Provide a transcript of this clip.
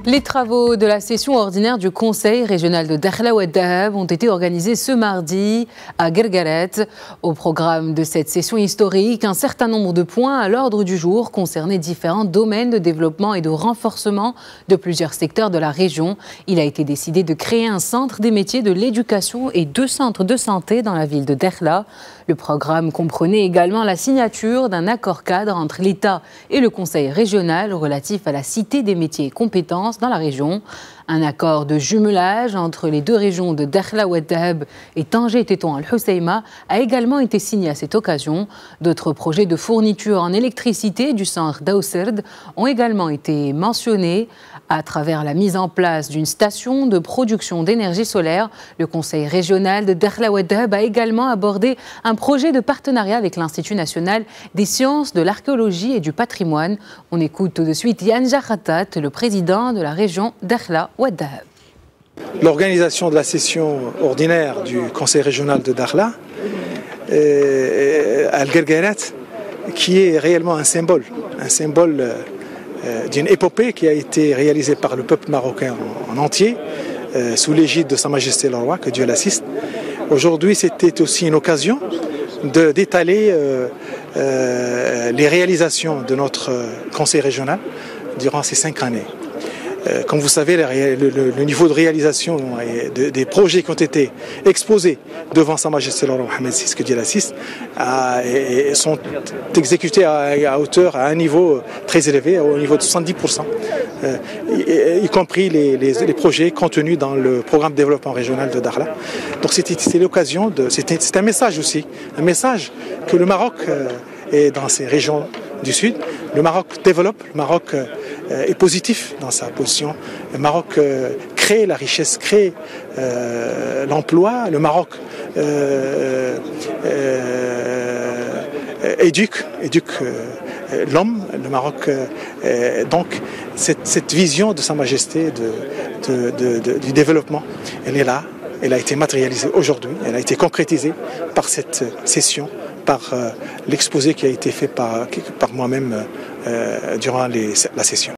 Les travaux de la session ordinaire du Conseil régional de Dakhla Oued Dahab ont été organisés ce mardi à Guerguerat. Au programme de cette session historique, un certain nombre de points à l'ordre du jour concernaient différents domaines de développement et de renforcement de plusieurs secteurs de la région. Il a été décidé de créer un centre des métiers de l'éducation et 2 centres de santé dans la ville de Dakhla. Le programme comprenait également la signature d'un accord cadre entre l'État et le Conseil régional relatif à la cité des métiers et compétences dans la région. Un accord de jumelage entre les 2 régions de Dakhla Oued Dahab et Tanger-Tétouan Al-Hoceima a également été signé à cette occasion. D'autres projets de fourniture en électricité du centre d'Aousserd ont également été mentionnés à travers la mise en place d'une station de production d'énergie solaire. Le Conseil régional de Dakhla Oued Dahab a également abordé un projet de partenariat avec l'Institut national des sciences, de l'archéologie et du patrimoine. On écoute tout de suite Yann Jakhatat, le président de la région Dakhla Oued Dahab. L'organisation de la session ordinaire du Conseil régional de Dakhla à Guerguerat, qui est réellement un symbole d'une épopée qui a été réalisée par le peuple marocain en entier, sous l'égide de Sa Majesté le Roi, que Dieu l'assiste. Aujourd'hui, c'était aussi une occasion d'étaler les réalisations de notre Conseil régional durant ces 5 années. Comme vous savez, le niveau de réalisation des projets qui ont été exposés devant Sa Majesté le Roi Mohammed VI, que Dieu l'assiste, sont exécutés à un niveau très élevé, au niveau de 70%, y compris les projets contenus dans le programme de développement régional de Dakhla. Donc c'était l'occasion, c'est un message aussi, un message que le Maroc est dans ces régions du Sud. Le Maroc développe, le Maroc est positif dans sa position. Le Maroc crée la richesse, crée l'emploi. Le Maroc éduque l'homme. Le Maroc, donc, cette vision de Sa Majesté du développement, elle est là. Elle a été matérialisée aujourd'hui. Elle a été concrétisée par cette session, par l'exposé qui a été fait par moi-même durant la session.